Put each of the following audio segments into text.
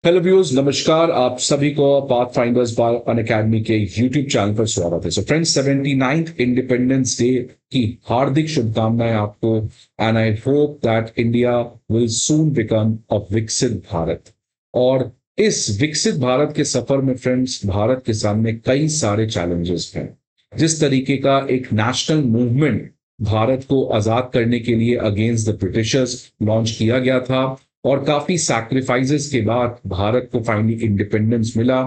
Hello viewers, नमस्कार। आप सभी को पाथ फाइंडर्स बाय अनअकैडमी के यूट्यूब चैनल पर स्वागत है। So friends, 79th independence day की हार्दिक शुभकामनाएं आपको। And I hope that India will soon become a विकसित भारत। और इस विकसित भारत के सफर में फ्रेंड्स, भारत के सामने कई सारे चैलेंजेस हैं। जिस तरीके का एक नेशनल मूवमेंट भारत को आजाद करने के लिए अगेंस्ट द ब्रिटिशर्स लॉन्च किया गया था, और काफी सैक्रिफाइसेस के बाद भारत को फाइनली इंडिपेंडेंस मिला।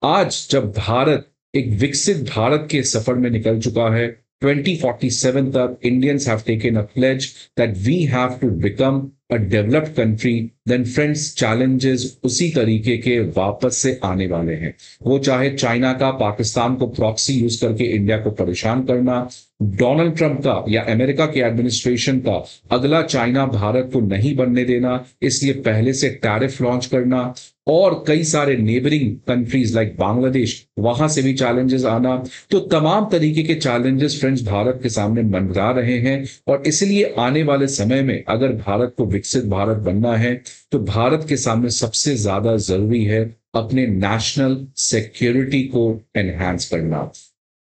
आज जब भारत एक विकसित भारत के सफर में निकल चुका है, 2047 तक Indians have taken a pledge that we have to become a developed country. Then friends, challenges उसी तरीके के वापस से आने वाले हैं। वो चाहे चाइना का पाकिस्तान को प्रॉक्सी यूज करके इंडिया को परेशान करना, डोनाल्ड ट्रंप का या अमेरिका के एडमिनिस्ट्रेशन का अगला चाइना भारत को नहीं बनने देना, इसलिए पहले से टैरिफ लॉन्च करना, और कई सारे नेबरिंग कंट्रीज लाइक बांग्लादेश, वहां से भी चैलेंजेस आना। तो तमाम तरीके के चैलेंजेस फ्रेंड्स भारत के सामने मंडरा रहे हैं। और इसलिए आने वाले समय में अगर भारत को विकसित भारत बनना है तो भारत के सामने सबसे ज्यादा जरूरी है अपने नेशनल सिक्योरिटी को एनहांस करना।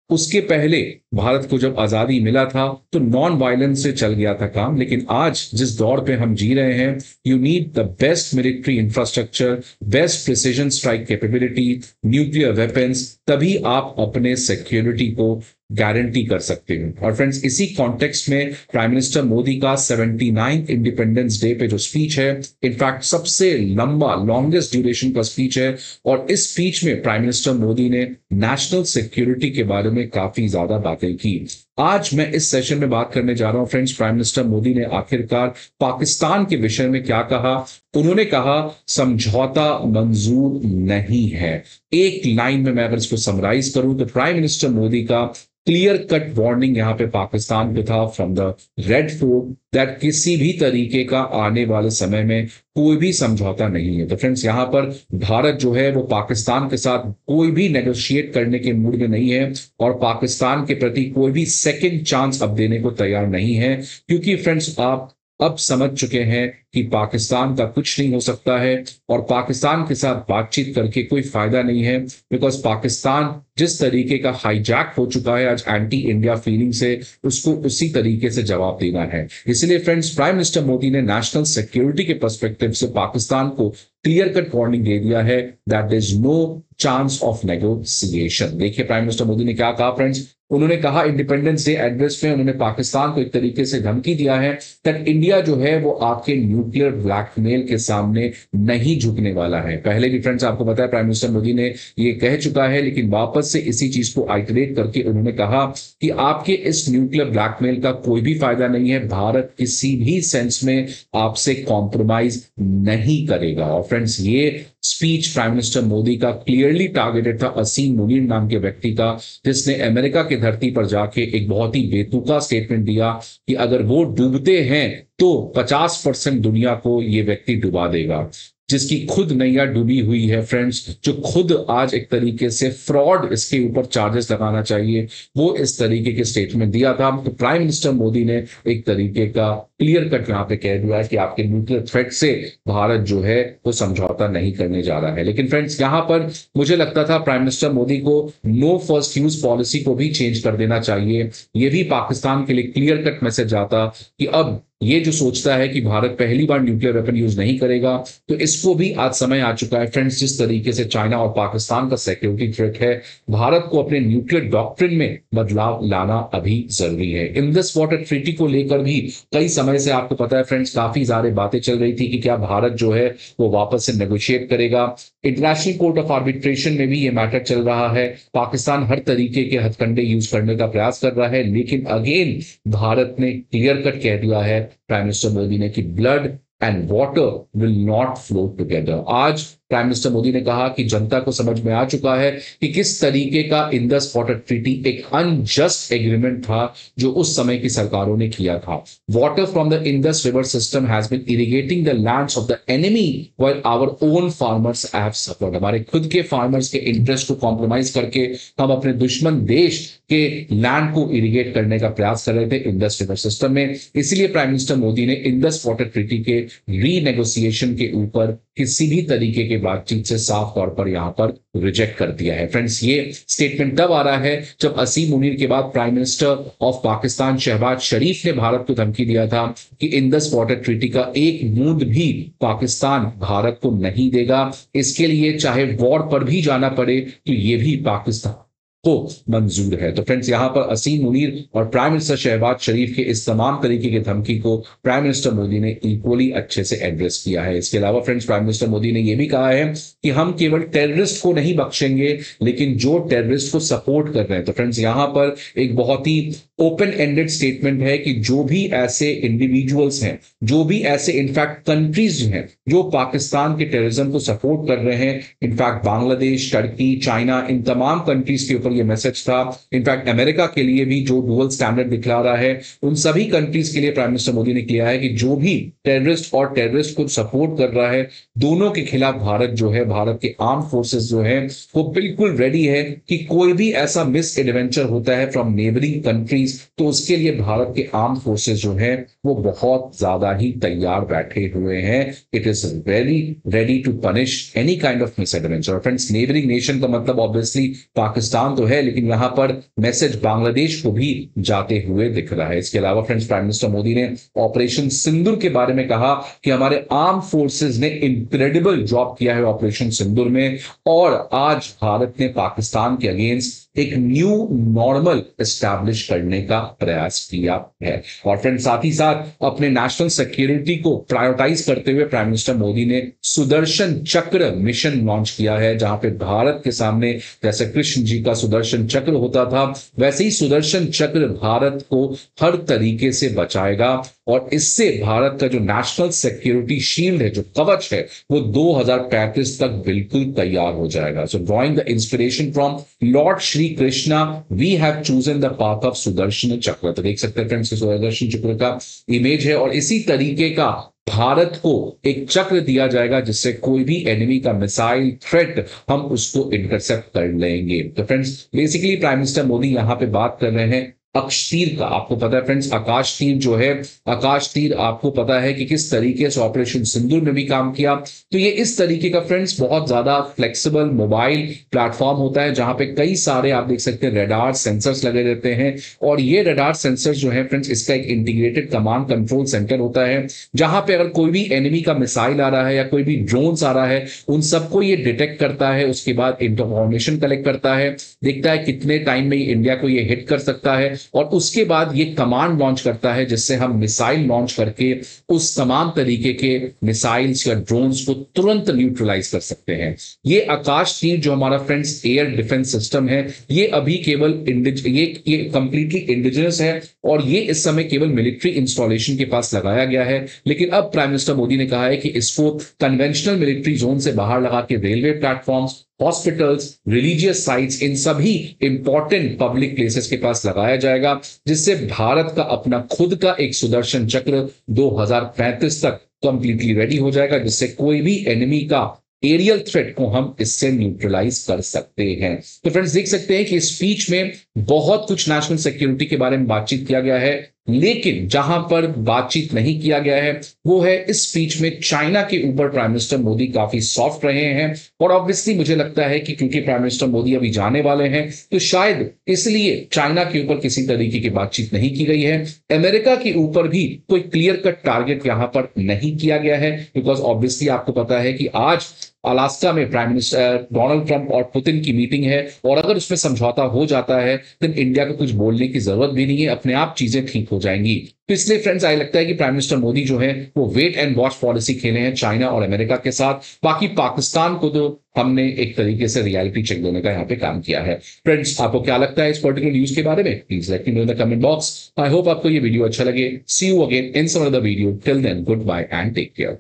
उसके पहले भारत को जब आजादी मिला था तो नॉन वायलेंस से चल गया था काम, लेकिन आज जिस दौर पे हम जी रहे हैं, you need the best military infrastructure, best precision strike capability, nuclear weapons, तभी आप अपने सिक्योरिटी को गारंटी कर सकते हैं। और फ्रेंड्स, इसी कॉन्टेक्स्ट में प्राइम मिनिस्टर मोदी का 79th इंडिपेंडेंस डे पे जो स्पीच है, इनफैक्ट सबसे लंबा लॉन्गेस्ट ड्यूरेशन का स्पीच है। और इस स्पीच में प्राइम मिनिस्टर मोदी ने नेशनल सिक्योरिटी के बारे में काफी ज्यादा बातें की। आज मैं इस सेशन में बात करने जा रहा हूं फ्रेंड्स, प्राइम मिनिस्टर मोदी ने आखिरकार पाकिस्तान के विषय में क्या कहा। उन्होंने कहा समझौता मंजूर नहीं है। एक लाइन में मैं अगर इसको समराइज करूं तो प्राइम मिनिस्टर मोदी का क्लियर कट वार्निंग यहां पे पाकिस्तान पे था from the red fort that किसी भी तरीके का आने वाले समय में कोई भी समझौता नहीं है। तो फ्रेंड्स, यहां पर भारत जो है वो पाकिस्तान के साथ कोई भी नेगोशिएट करने के मूड में नहीं है, और पाकिस्तान के प्रति कोई भी सेकंड चांस अब देने को तैयार नहीं है। क्योंकि फ्रेंड्स, आप अब समझ चुके हैं कि पाकिस्तान का कुछ नहीं हो सकता है, और पाकिस्तान के साथ बातचीत करके कोई फायदा नहीं है। बिकॉज पाकिस्तान जिस तरीके का हाईजैक हो चुका है आज एंटी इंडिया फीलिंग से, उसको उसी तरीके से जवाब देना है। इसलिए फ्रेंड्स, प्राइम मिनिस्टर मोदी ने नेशनल सिक्योरिटी के पर्सपेक्टिव से पाकिस्तान को क्लियर कट वार्निंग दे दिया है that is no chance of negotiation. देखिए प्राइम मिनिस्टर मोदी ने क्या कहा फ्रेंड्स। उन्होंने कहा इंडिपेंडेंस डे एड्रेस में उन्होंने पाकिस्तान को एक तरीके से धमकी दिया है दैट इंडिया जो है वो आपके न्यूक्लियर ब्लैकमेल के सामने नहीं झुकने वाला है। पहले भी फ्रेंड्स आपको पता है प्राइम मिनिस्टर मोदी ने ये कह चुका है, लेकिन वापस से इसी चीज को आइटरेट करके उन्होंने कहा कि आपके इस न्यूक्लियर ब्लैकमेल का कोई भी फायदा नहीं है, भारत किसी भी सेंस में आपसे कॉम्प्रोमाइज नहीं करेगा। और फ्रेंड्स, ये स्पीच प्राइम मिनिस्टर मोदी का क्लियरली टारगेटेड था असीम मुनीर नाम के व्यक्ति का, जिसने अमेरिका की धरती पर जाके एक बहुत ही बेतुका स्टेटमेंट दिया कि अगर वो डूबते हैं तो 50% दुनिया को ये व्यक्ति डुबा देगा। जिसकी खुद नैया डूबी हुई है फ्रेंड्स, जो खुद आज एक तरीके से फ्रॉड इसके ऊपर चार्जेस लगाना चाहिए, वो इस तरीके के स्टेटमेंट दिया था। तो प्राइम मिनिस्टर मोदी ने एक तरीके का क्लियर कट यहां पे कह दिया है कि आपके न्यूक्लियर थ्रेट से भारत जो है वो समझौता नहीं करने जा रहा है। लेकिन फ्रेंड्स, यहां पर मुझे लगता था प्राइम मिनिस्टर मोदी को नो फर्स्ट यूज पॉलिसी को भी चेंज कर देना चाहिए। ये भी पाकिस्तान के लिए क्लियर कट मैसेज आता कि अब ये जो सोचता है कि भारत पहली बार न्यूक्लियर वेपन यूज नहीं करेगा, तो इसको भी आज समय आ चुका है फ्रेंड्स। जिस तरीके से चाइना और पाकिस्तान का सिक्योरिटी थ्रेट है, भारत को अपने न्यूक्लियर डॉक्ट्रिन में बदलाव लाना अभी जरूरी है। इंडस वाटर ट्रीटी को लेकर भी कई समय से आपको पता है फ्रेंड्स काफी सारी बातें चल रही थी कि क्या भारत जो है वो वापस से नेगोशिएट करेगा। इंटरनेशनल कोर्ट ऑफ आर्बिट्रेशन में भी ये मैटर चल रहा है। पाकिस्तान हर तरीके के हथकंडे यूज करने का प्रयास कर रहा है, लेकिन अगेन भारत ने क्लियर कट कह दिया है प्राइम मिनिस्टर मोदी ने कि blood and water will not flow together. आज प्राइम मिनिस्टर मोदी ने कहा कि जनता को समझ में आ चुका है कि किस तरीके का इंडस वाटर ट्रीटी एक अनजस्ट एग्रीमेंट था जो उस समय की सरकारों ने किया था। Water from the Indus river system has been irrigating the lands of the enemy while our own farmers have suffered. हमारे खुद के फार्मर्स के इंटरेस्ट को कॉम्प्रोमाइज करके हम अपने दुश्मन देश के लैंड को इरिगेट करने का प्रयास कर रहे थे इंडस रिवर सिस्टम में। इसलिए प्राइम मिनिस्टर मोदी ने इंडस वाटर ट्रीटी के रीनेगोशिएशन के ऊपर किसी भी तरीके की बातचीत से साफ तौर पर यहां पर रिजेक्ट कर दिया है। फ्रेंड्स, ये स्टेटमेंट तब आ रहा है जब असीम मुनीर के बाद prime minister of Pakistan Shahbaz Sharif ने भारत को धमकी दिया था कि इंडस वाटर ट्रीटी का एक बूंद भी पाकिस्तान भारत को नहीं देगा, इसके लिए चाहे वॉर पर भी जाना पड़े तो ये भी पाकिस्तान को मंजूर है। तो फ्रेंड्स, यहां पर असीम मुनीर और प्राइम मिनिस्टर शहबाज शरीफ के इस तमाम तरीके की धमकी को प्राइम मिनिस्टर मोदी ने इक्वली अच्छे से एड्रेस किया है। इसके अलावा फ्रेंड्स, प्राइम मिनिस्टर मोदी ने यह भी कहा है कि हम केवल टेररिस्ट को नहीं बख्शेंगे, लेकिन जो टेररिस्ट को सपोर्ट कर रहे हैं। तो फ्रेंड्स, यहां पर एक बहुत ही ओपन एंडेड स्टेटमेंट है कि जो भी ऐसे इंडिविजुअल्स हैं, जो भी ऐसे इनफैक्ट कंट्रीज हैं जो पाकिस्तान के टेररिज्म को सपोर्ट कर रहे हैं, इनफैक्ट बांग्लादेश, टर्की, चाइना, इन तमाम कंट्रीज के ऊपर ये मैसेज था। इनफैक्ट अमेरिका के लिए भी जो डुअल स्टैंडर्ड दिखला रहा है, उन सभी कंट्रीज के लिए प्राइम मिनिस्टर मोदी ने किया है कि जो भी टेररिस्ट और टेररिस्ट को सपोर्ट कर रहा है, दोनों के खिलाफ भारत जो है, भारत के आर्म फोर्सेस जो है, वो बिल्कुल रेडी है कि कोई भी ऐसा मिस एडवेंचर होता है फ्रॉम नेबरिंग कंट्रीज, तो उसके लिए भारत के आर्म फोर्सेस जो है वो बहुत ज्यादा ही तैयार बैठे हुए हैं। It is very ready to punish any kind of misadventure. Friends, neighbouring nation का मतलब ऑब्वियसली पाकिस्तान तो है, लेकिन यहां पर मैसेज बांग्लादेश को भी जाते हुए दिख रहा है। इसके अलावा फ्रेंड्स, प्राइम मिनिस्टर मोदी ने ऑपरेशन सिंदूर के बारे में कहा कि हमारे आर्म फोर्सेस ने इनक्रेडिबल जॉब किया है ऑपरेशन सिंदूर में, और आज भारत ने पाकिस्तान के अगेंस्ट एक न्यू नॉर्मल एस्टैब्लिश करने का प्रयास किया है। और फ्रेंड, साथ ही साथ अपने नेशनल सिक्योरिटी को प्रायोरिटाइज करते हुए प्राइम मिनिस्टर मोदी ने सुदर्शन चक्र मिशन लॉन्च किया है, जहां पे भारत के सामने जैसे कृष्ण जी का सुदर्शन चक्र होता था, वैसे ही सुदर्शन चक्र भारत को हर तरीके से बचाएगा, और इससे भारत का जो नेशनल सिक्योरिटी शील्ड है, जो कवच है, वो 2035 तक बिल्कुल तैयार हो जाएगा। So drawing the inspiration from lord Shri Krishna, we have chosen the path of Sudarshan Chakra. तो देख सकते हैं फ्रेंड्स, सुदर्शन चक्र का इमेज है, और इसी तरीके का भारत को एक चक्र दिया जाएगा जिससे कोई भी एनिमी का मिसाइल थ्रेट हम उसको इंटरसेप्ट कर लेंगे। तो friends, basically prime minister Modi यहां पे बात कर रहे हैं अक्षतीर का। आपको पता है फ्रेंड्स, आकाश तीर जो है, आकाश तीर आपको पता है कि किस तरीके से ऑपरेशन सिंदूर में भी काम किया। तो ये इस तरीके का फ्रेंड्स बहुत ज्यादा फ्लेक्सिबल मोबाइल प्लेटफॉर्म होता है, जहां पे कई सारे आप देख सकते हैं रेडार सेंसर्स लगे रहते हैं, और ये रेडार सेंसर्स जो है फ्रेंड्स, इसका एक इंटीग्रेटेड कमांड कंट्रोल सेंटर होता है, जहां पे अगर कोई भी एनिमी का मिसाइल आ रहा है या कोई भी ड्रोन्स आ रहा है, उन सबको ये डिटेक्ट करता है। उसके बाद इंफॉर्मेशन कलेक्ट करता है, देखता है कितने टाइम में इंडिया को ये हिट कर सकता है, और उसके बाद ये कमांड लॉन्च करता है जिससे हम मिसाइल लॉन्च करके उस तमाम तरीके के मिसाइल्स या ड्रोन्स को तुरंत न्यूट्रलाइज कर सकते हैं। ये आकाश तीर जो हमारा फ्रेंड्स एयर डिफेंस सिस्टम है, ये अभी केवल ये कंप्लीटली इंडिजिनस है, और ये इस समय केवल मिलिट्री इंस्टॉलेशन के पास लगाया गया है। लेकिन अब प्राइम मिनिस्टर मोदी ने कहा है कि इसको कन्वेंशनल मिलिट्री जोन से बाहर लगा के railway platforms, hospitals, religious sites, इन सभी इंपॉर्टेंट पब्लिक प्लेसेस के पास लगाया जाएगा, जिससे भारत का अपना खुद का एक सुदर्शन चक्र 2035 तक कंप्लीटली रेडी हो जाएगा, जिससे कोई भी एनिमी का एरियल थ्रेट को हम इससे न्यूट्रलाइज कर सकते हैं। तो फ्रेंड्स, देख सकते हैं कि इस स्पीच में बहुत कुछ नेशनल सिक्योरिटी के बारे में बातचीत किया गया है, लेकिन जहां पर बातचीत नहीं किया गया है वो है इस स्पीच में चाइना के ऊपर प्राइम मिनिस्टर मोदी काफी सॉफ्ट रहे हैं। और ऑब्वियसली मुझे लगता है कि क्योंकि प्राइम मिनिस्टर मोदी अभी जाने वाले हैं, तो शायद इसलिए चाइना के ऊपर किसी तरीके की बातचीत नहीं की गई है। अमेरिका के ऊपर भी कोई क्लियर कट टारगेट यहां पर नहीं किया गया है, बिकॉज ऑब्वियसली आपको पता है कि आज अलास्का में प्राइम मिनिस्टर डोनाल्ड ट्रंप और पुतिन की मीटिंग है, और अगर उसमें समझौता हो जाता है तो इंडिया को कुछ बोलने की जरूरत भी नहीं है, अपने आप चीजें ठीक हो जाएंगी। तो इसलिए फ्रेंड्स, आई लगता है कि प्राइम मिनिस्टर मोदी जो है वो वेट एंड वॉच पॉलिसी खेले हैं चाइना और अमेरिका के साथ। बाकी पाकिस्तान को तो हमने एक तरीके से रियलिटी चेक देने का यहाँ पे काम किया है। फ्रेंड्स, आपको क्या लगता है इस पर्टिकुलर न्यूज के बारे में? Please let me know in the comment box. I hope आपको ये वीडियो अच्छा लगे। See you again in some other video. Till then, good bye and take care.